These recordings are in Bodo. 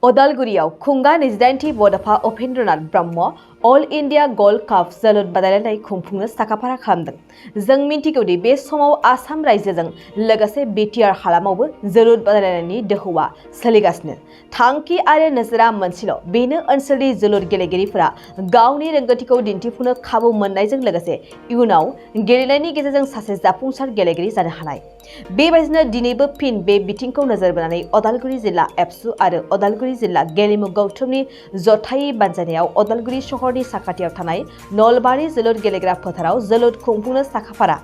अदालगुरियाव खुंगा 28थि बड'फा Upendranath Brahma all India gold cup जोलुर बादायलायनाय खुंफुंनो साखाफारा खालामदों। जों मिन्थिगौदि बे समाव आसाम रायजोजों लोगोसे बिटिआर हालामावबो जोलुर बादायलायनायनि दोहौआ सोलिगासिनो। थांखि आरो नोजोरा मोनसेल', बेनो ओनसोलनि जोलुर गेलेगिरिफोरा गावनि रोंगौथिखौ दिन्थिफुंनो खाबु मोननायजों लोगोसे इयुनाव गेलेनायनि गेजेरजों सासे जाफुंसार गेलेगिरि जानो हानाय। बेबायदिनो दिनैबो फिन बे बिथिंखौ नोजोर बोनानै अदालगुरि जिल्ला एबसु आरो अदालगुरि जिल्ला गेलेमु गौथुमनि जथायै बानजायनायाव अदालगुरि सहरनि साखाथियाव थानाय नलबारि जोलुर गेलेग्रा फोथाराव जोलुर खुंफुंनो साखाफारा।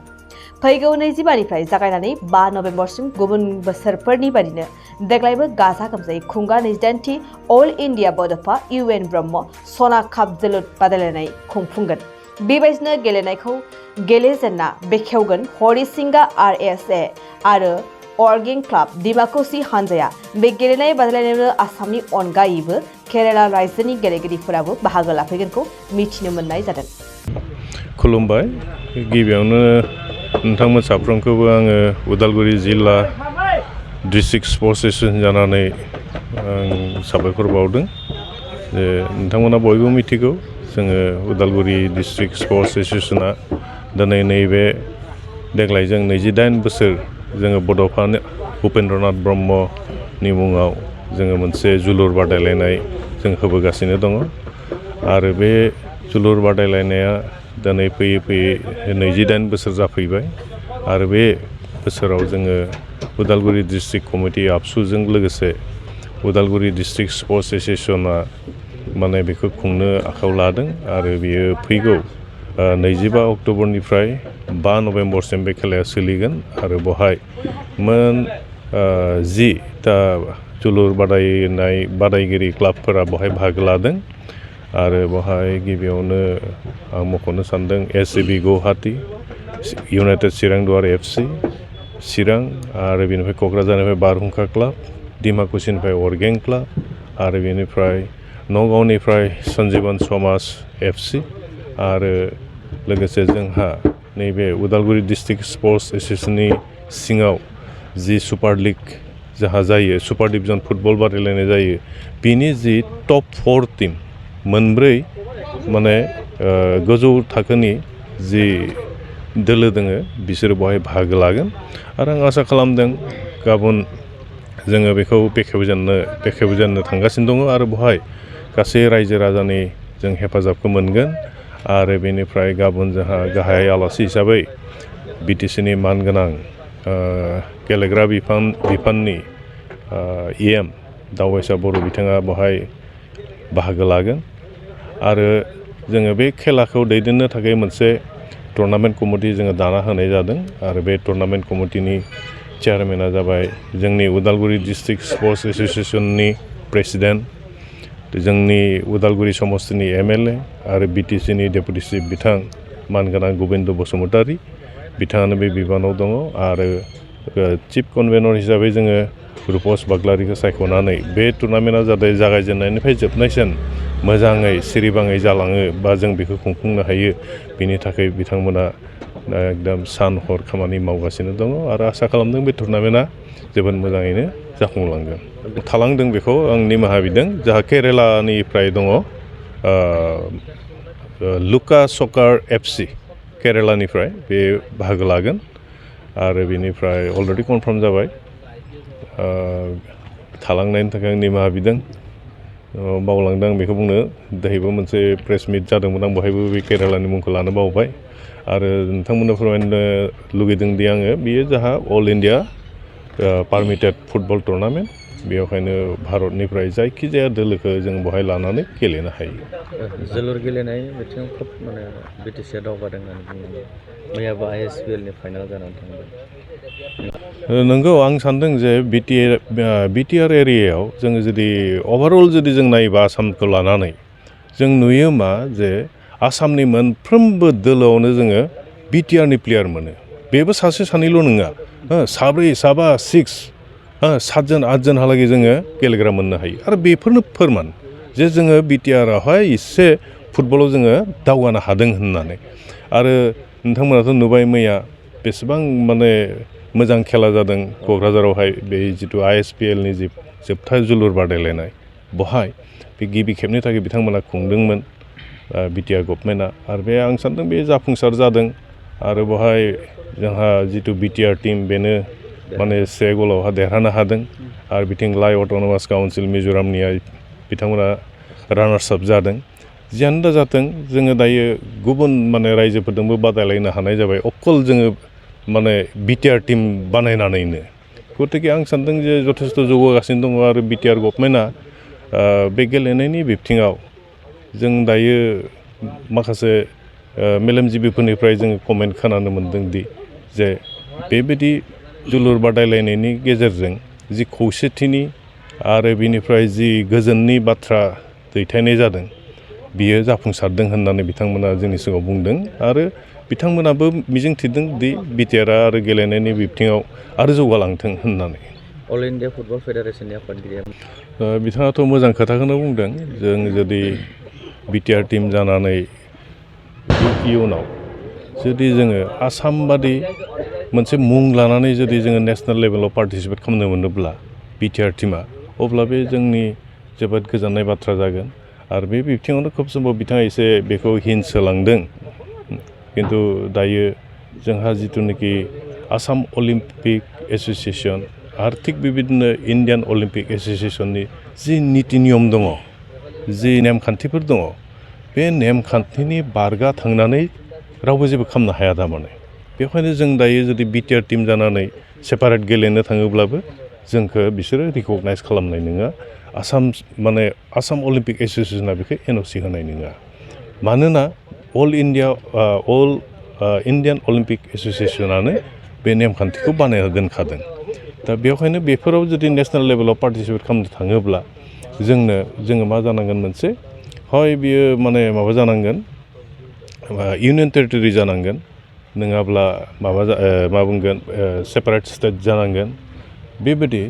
फैगौ 25निफ्राय जागायनानै 5 नभेम्बरसिम गुबुन बोसोरफोरनि बादिनो देग्लायबो गाजा गोमजायै खुंगा 28थि अल इंडिया बड'फा इउएन ब्रह्म सना काप जोलुर बादायलायनाय खुंफुंगोन। बेबायदिनो गेलेनायखौ गेलेजेनना बेखेवगोन हरिसिंगा आरएसए आरो अर्गें क्लाब डिमाकुसि हानजाया। बे गेलेनाय बादायलायनायावनो आसामनि अनगायैबो केराला रायजोनि गेलेगिरिफोराबो बाहागो लाफैगोनखौ मिथिनो मोननाय जादों। खुलुमबाय। गिबियावनो नोंथांमोन साफ्रोमखौबो आङो उदालगुरि जिल्ला डिस्ट्रिक्ट स्पर्ट्स एसोसिएशन जानानै आं साबायखर बावदों जे नोंथांमोना बयबो मिथिगौ जोङो उदालगुरि डिस्ट्रिक्ट स्पर्ट्स एसोसिएशना दिनै नैबे देग्लायजों 28 बोसोर जोङो बड'फा उपेन्द्रनाथ ब्रह्मनि मुङाव जोङो मोनसे जोलुर बादायलायनाय जों होबोगासिनो दङ आरो बे जोलुर बादायलायनाया दिनै फैयै फैयै 28 बोसोर जाफैबाय आरो बे बोसोराव जोङो उदालगुरि डिस्ट्रिक्ट कमिटि आबसुजों लोगोसे उदालगुरि डिस्ट्रिक्ट स्पर्ट्स एसोसिएशना माने बेखौ खुंनो आखायाव लादों आरो बियो फैगौ 25 अक्ट'बरनिफ्राय 5 नभेम्बरसिम बे खेलाया सोलिगोन आरो बेवहाय मोन 10टा जोलुर बादायगिरि क्लाबफोरा बेवहाय बाहागो लादों आरो बेवहाय गिबियावनो आं मख'नो सानदों एसएबि गुवाहाटी, इउनाइटेड चिरां दुवार एफसि चिरां आरो बेनिफ्राय क'क्राझारनिफ्राय बारहुंखा क्लाब, डिमाकुसिनिफ्राय अर्गें क्लाब आरो बेनिफ्राय नगावनिफ्राय सन्जीवन समाज एफसि आरो लोगोसे जोंहा नैबे उदालगुरि डिस्ट्रिक्ट स्पर्ट्स एसोसिएशननि सिङाव जि सुपार लिग जाहा जायो, सुपार डिभिजन फुटबल बादायलायनाय जायो, बिनि जि टप 4 टीम मोनब्रै माने गोजौ थाखोनि जि दोलो दोङो बिसोरो बेवहाय बाहागो लागोन आरो आं आसा खालामदों गाबोन जोङो बेखौ बेखेवजेननो थांगासिनो दङ आरो बेवहाय गासै रायजो राजानि जों हेफाजाबखौ मोनगोन आरो बेनिफ्राय गाबोन जोंहा गाहाय आलासि हिसाबै बिटिसिनि मानगोनां गेलेग्रा बिफाननि इएम दावबायसा बर' बिथाङा बेवहाय बाहागो लागोन आरो जोङो बे खेलाखौ दैदेननो थाखाय मोनसे टुर्नामेन्ट कमिटि जोङो दाना होनाय जादों आरो बे टुर्नामेन्ट कमिटिनि चेयारमेना जाबाय जोंनि उदालगुरि डिस्ट्रिक्ट स्पर्ट्स एसोसिएशननि प्रेसिडेन्ट, जोंनि उदालगुरि समस्तिनि एमएलए आरो बिटिसिनि डेपुटि चिफ बिथां मानगोनां गबिन्द बसुमतारी बिथाङानो बे बिबानाव दङ आरो चिफ कनभेनर हिसाबै जोङो रुपस बाग्लारिखौ सायख'नानै बे टुर्नामेन्टआ जाहाथे जागायजेननायनिफ्राय जोबनायसिम मोजाङै सिरिबाङै जालाङो बा जों बेखौ खुंफुंनो हायो बिनि थाखाय बिथांमोना एकदम सान हर खामानि मावगासिनो दङ आरो आसा खालामदों बे टुर्नामेन्टआ जोबोद मोजाङैनो जाफुंलांगोन। थालांदों बेखौ आं निमाहा बिदों जाहा केरेलानिफ्राय दङ लुका सकार एफसि केरेलानिफ्राय बे बाहागो लागोन आरो बेनिफ्राय अलरेडि कनफार्म जाबाय थालांनायनि थाखाय आं निमाहा बिदों बावलांदों आं बेखौ बुंनो दाहायबो मोनसे प्रेस मिट जादोंमोन आं बेवहायबो बे केरेलानि मुंखौ लानो बावबाय आरो नोंथांमोननो फोरमायनो लुगैदों दि आङो बियो जाहा अल इन्डिया पारमिटेड फुटबल टुर्नामेन्ट बेवहायनो भारतनिफ्राय जायखिजाया दोलोखौ जों बेवहाय लानानै गेलेनो हायो। जोलुर गेलेनाय बिथिङाव खोब माने बिटिसिआ दावगादों होननानै बुंनांगोन। मैयाबो आइएसपिएलनि फाइनाल जानानै थांबाय। नंगौ आं सान्दों जे बिटिआर एरियायाव जोङो जुदि अभारअल जुदि जों नायोबा आसामखौ लानानै जों नुयो मा जे आसामनि मोनफ्रोमबो दोलोआवनो जोङो बिटिआरनि प्लेयार मोनो। बेबो सासे सानैल' नङा, 7 6 7 8जनहालागै जोङो गेलेग्रा मोननो हायो आरो बेफोरनो फोरमान जे जोङो बिटिआरावहाय एसे फुटबलाव जोङो दावगानो हादों होननानै आरो नोंथांमोनाथ' नुबाय मैया बेसेबां माने मोजां खेला जादों क'क्राझारावहाय बे जिथु आइएसपिएलनि जि जोबथा जोलुर बादायलायनाय बहाय बे गिबि खेबनि थाखाय बिथांमोना खुंदोंमोन बिटिआर गभर्नमेन्टआ आरो बे आं सानदों बे जाफुंसार जादों आरो बहाय जोंहा जिथु बिटिआर टीम बेनो माने 1 गलावहा देरहानो हादों आरो बिथिं लाइ अट'नमास काउन्सिल मिज'रामनिया बिथांमोना रानार्स आप जादों जियानो दा जाथों जोङो दायो गुबुन माने रायजोफोरजोंबो बादायलायनो हानाय जाबाय अकल जोङो माने बिटिआर टीम बानायनानैनो गतिके आं सानदों जे जथेस्थ' जौगागासिनो दङ आरो बिटिआर गभर्नमेन्टआ बे गेलेनायनि बिथिङाव जों दायो माखासे मेलेमजिबिफोरनिफ्राय जोङो कमेन्ट खोनानो मोन्दों दि जे बेबायदि जोलुर बादायलायनायनि गेजेरजों जि खौसेथिनि आरो बिनिफ्राय जि गोजोननि बाथ्रा दैथायनाय जादों बियो जाफुंसारदों होननानै बिथांमोना जोंनि सिगाङाव बुंदों आरो बिथांमोनाबो मिजिंथिदों दि बिटिआरआ आरो गेलेनायनि बिथिङाव आरो जौगालांथों होननानै अल इन्डिया फुटबल फेडारेसननि आफादगिरिया बिथाङाथ' मोजां खोथाखौनो बुंदों जों जुदि बिटिआर टीम जानानै इयुनाव जुदि जोङो आसाम बादि मोनसे मुं लानानै जुदि जोङो नेसनेल लेभेलाव पार्टिसिपेट खालामनो मोनोब्ला बिटिआर टीमा अब्ला बे जोंनि जोबोद गोजोननाय बाथ्रा जागोन आरो बे बिथिङावनो खोब समाव बिथाङा एसे बेखौ हिन्स होलांदों खिन्थु दायो जोंहा जिथुनाखि आसाम अलिम्पिक एस'सिएसन आरो थिग बेबायदिनो इण्डियान अलिम्पिक एस'सिएसननि जि निति नियम दङ जि नेमखान्थिफोर दङ बे नेमखान्थिनि बारगा थांनानै रावबो जेबो खालामनो हाया थारमाने बेखायनो जों दायो जुदि बिटिआर टीम जानानै सेपारेट गेलेनो थाङोब्लाबो जोंखौ बिसोरो रिकगनाइज खालामनाय नङा आसाम अलिम्पिक एस'सिएसना बेखौ एनअसि होनाय नङा मानोना अल इण्डियान अलिम्पिक एस'सिएसनानो बे नेमखान्थिखौ बानायना दोनखादों दा बेवहायनो बेफोराव जुदि नेसनेल लेभेलाव पार्टिसिपेट खालामनो थाङोब्ला जोङो मा जानांगोन मोनसे हय बियो माने माबा जानांगोन इउनियन टेरिटरि जानांगोन नङाब्ला मा बुंगोन सेपारेट स्टेट जानांगोन बेबायदि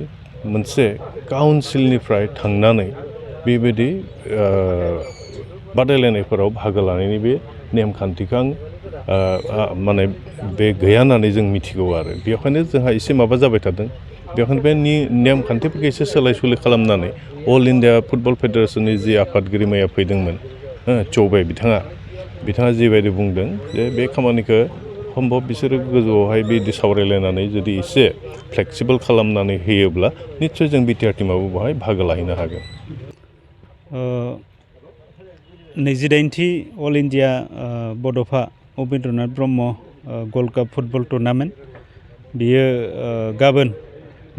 मोनसे काउन्सिलनिफ्राय थांनानै बेबायदि बादायलायनायफोराव बाहागो लानायनि बे नेमखान्थिखौ आं माने बे गैया होननानै जों मिथिगौ आरो बेखायनो जोंहा एसे माबा जाबाय थादों बेखायनो बे नेमखान्थिफोरखौ एसे सोलाय सोलाय खालामनानै अल इण्डिया फुटबल फेडारेसननि जि आफादगिरि मैया फैदोंमोन चौबे बिथाङा जिबायदि बुंदों जे बे खामानिखौ सम्भब बिसोरो गोजौआवहाय बिदि सावरायलायनानै जुदि एसे फ्लेक्सिबोल खालामनानै होयोब्ला निस्सय जों बिटिआर टीमाबो बेवहाय बाहागो लाहैनो हागोन 28थि अल इण्डिया बड'फा Upendranath Brahma gold cup football tournament बियो गाबोन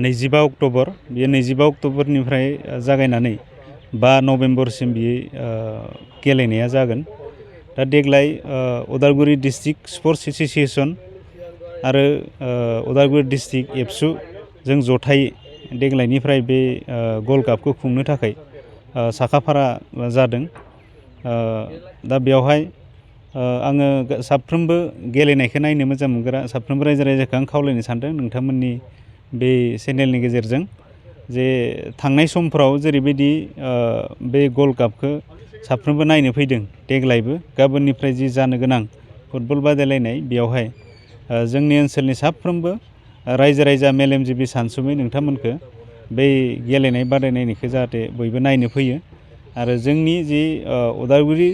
25 अक्ट'बर बियो 25 अक्ट'बरनिफ्राय जागायनानै 5 नभेम्बरसिम बियो गेलेनाया जागोन दा देग्लाय उदालगुरि डिस्ट्रिक्ट स्पर्ट्स एस'सिएसन आरो उदालगुरि डिस्ट्रिक्ट एबसु जों जथायै देग्लायनिफ्राय बे गल्ड कापखौ खुंनो थाखाय साखाफारा जादों दा बेवहाय आङो साफ्रोमबो गेलेनायखौ नायनो मोजां मोनग्रा साफ्रोमबो रायजो राजाखौ आं खावलायनो सानदों नोंथांमोननि बे चेनेलनि गेजेरजों जे थांनाय समफ्राव जेरैबायदि बे गल्ड कापखौ साफ्रोमबो नायनो फैदों देग्लायबो गाबोननिफ्राय जि जानो गोनां फुटबल बादायलायनाय बेयावहाय जोंनि ओनसोलनि साफ्रोमबो रायजो राजा मेलेमजिबि सानसुमै नोंथांमोनखौ बै गेलेनाय बादायलायनायखौ जाहाथे बयबो नायनो फैयो आरो जोंनि जि Udalguri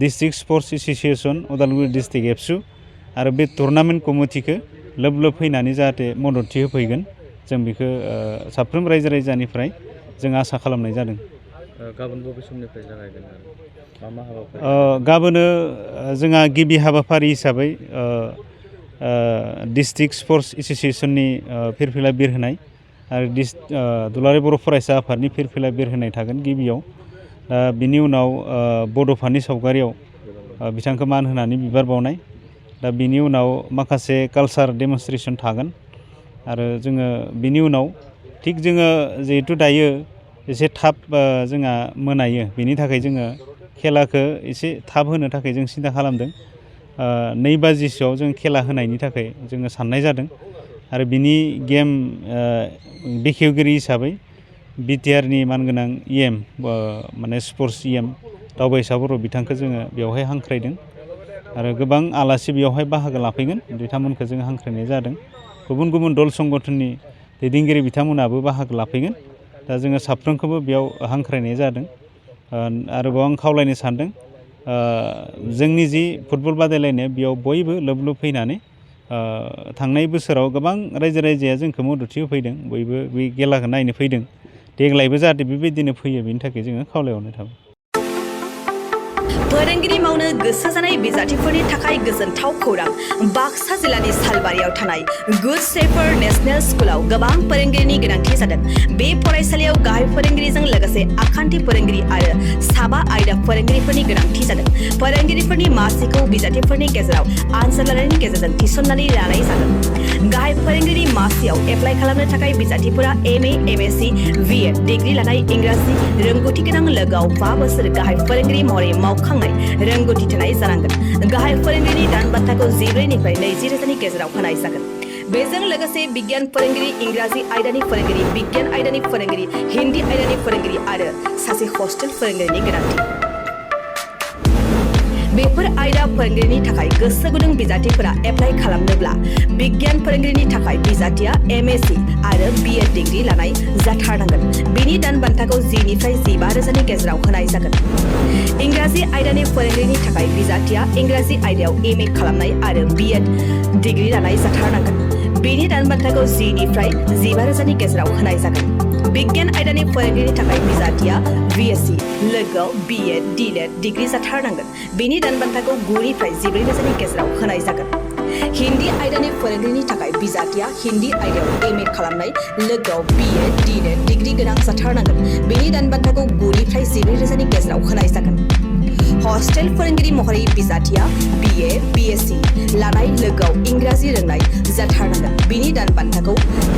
district sports association Udalguri district ABSU आरो बे टुर्नामेन्ट कमिटिखौ लोब लोब फैनानै जाहाथे मददथि होफैगोन जों बेखौ साफ्रोम रायजो राजानिफ्राय जों आसा खालामनाय जादों गाबोन बबे समनिफ्राय जागायगोन मा हाबाफारि गाबोनो जोंहा गिबि हाबाफारि हिसाबै डिस्ट्रिक्ट स्पर्ट्स एस'सिएसननि फिरफिला बिरहोनाय आरो दुलाराय बर' फरायसा आफादनि फिरफिला बिरहोनाय थागोन गिबियाव दा बिनि उनाव बड'फानि सावगारियाव बिथांखौ मान होनानै बिबार बावनाय दा बिनि उनाव माखासे कालचार डेमनस्ट्रेसन थागोन आरो जोङो बिनि उनाव थिग जोङो जिहेथु दायो एसे थाब जोंहा मोनायो बेनि थाखाय जोङो खेलाखौ एसे थाब होनो थाखाय जों सिन्था खालामदों 2 बाजिसोआव जों खेला होनायनि थाखाय जोङो साननाय जादों आरो बिनि गेम बेखेवगिरि हिसाबै बिटिआरनि मानगोनां इएम माने स्पर्ट्स इएम दावबायसा बर' बिथांखौ जोङो बेवहाय हांख्रायदों आरो गोबां आलासि बेवहाय बाहागो लाफैगोन बिथांमोनखौ जोङो हांख्रायनाय जादों गुबुन गुबुन दल संगठननि दैदेनगिरि बिथांमोनाबो बाहागो लाफैगोन दा जोङो साफ्रोमखौबो बेयाव हांख्रायनाय जादों। आरोबाव आं खावलायनो सानदों जोंनि जि फुटबल बादायलायनाय बेयाव बयबो लोब लोब फैनानै थांनाय बोसोराव गोबां रायजो राजाया जोंखौ मददथि होफैदों, बयबो बे खेलाखौ नायनो फैदों। देग्लायबो जाहाथे बेबायदिनो फैयो बेनि थाखाय जोङो खावलायहरनाय थाबाय। फोरोंगिरि मावनो गोसो जानाय बिजाथिफोरनि थाखाय गोजोनथाव खौरां। बाक्सा जिल्लानि सालबारियाव थानाय गुड शेफार्ड नेशनेल स्कुलाव गोबां फोरोंगिरिनि गोनांथि जादों। बे फरायसालियाव गाहाय फोरोंगिरिजों लोगोसे आखान्थि फोरोंगिरि आरो साबा आयदा फोरोंगिरिफोरनि गोनांथि जादों। फोरोंगिरिफोरनि मासिखौ बिजाथिफोरनि गेजेराव आनजाद लानायनि गेजेरजों थिसननानै लानाय जागोन। गाहाय फोरोंगिरि मासियाव एप्लाइ खालामनो थाखाय बिजाथिफोरा MA, MSc, BEd डिग्री लानाय इंराजि रोंगौथि गोनां लोगोआव 5 बोसोर गाहाय फोरोंगिरि महरै मावखांनाय रोंगौथि थानाय जानांगोन। गाहाय फोरोंगिरिनि दान बान्थाखौ 14 निफ्राय 20 रोजानि गेजेराव होनाय जागोन। बेजों लोगोसे बिगियान फोरोंगिरि, इंराजि आयदानि फोरोंगिरि, बिगियान आयदानि फोरोंगिरि, हिन्दी आयदानि फोरोंगिरि आरो सासे हस्टेल फोरोंगिरिनि गोनांथि। बेफोर आयदा फोरोंगिरिनि थाखाय गोसो गुदुं बिजाथिफोरा एप्लाइ खालामनोब्ला बिगियान फोरोंगिरिनि थाखाय बिजाथिया MSc आरो BEd डिग्री लानाय जाथारनांगोन। बेनि दान बान्थाखौ 10 निफ्राय 15 रोजानि गेजेराव होनाय जागोन। इंराजि आयदानि फोरोंगिरिनि थाखाय बिजाथिया इंराजि आयदायाव MA खालामनाय आरो BEd डिग्री लानाय जाथारनांगोन। बेनि दान बान्थाखौ 10 निफ्राय 15 रोजानि गेजेराव होनाय जागोन। बिगियान आयदानि फोरोंगिरिनि थाखाय बिजाथिया BSc लोगोआव BEd DLED डिग्री जाथारनांगोन। बेनि दान बान्थाखौ 9 निफ्राय 14 रोजानि गेजेराव होनाय जागोन। हिन्दी आयदानि फोरोंगिरिनि थाखाय बिजाथिया हिन्दी आयदायाव MA खालामनाय लोगोआव BEd DLED डिग्री गोनां जाथारनांगोन। बेनि दान बान्थाखौ 9 निफ्राय 14 रोजानि गेजेराव होनाय जागोन। हस्टेल फोरोंगिरि महरै बिजाथिया BA, BSc लानाय लोगोआव इंराजि रोंनाय जाथारनांगोन। बेनि दान बान्थाखौ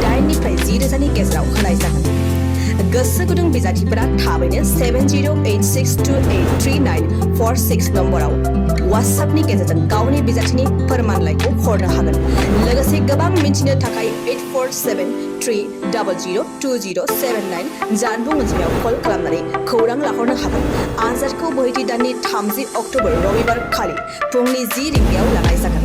8 निफ्राय 10 रोजानि गेजेराव होनाय जागोन। गोसो गुदुं बिजाथिफोरा थाबैनो 7086283946 नम्बराव WhatsAppनि गेजेरजों गावनि बिजाथिनि फोरमानलाइखौ हरनो हागोन। लोगोसे गोबां मिन्थिनो थाखाय 8473002079 जानबुं अनजिमायाव कल खालामनानै खौरां लाहरनो हागोन। आनजादखौ बोहैथि दाननि 30 अक्ट'बर रबिबार खालि फुंनि 10 रिंगायाव लानाय जागोन।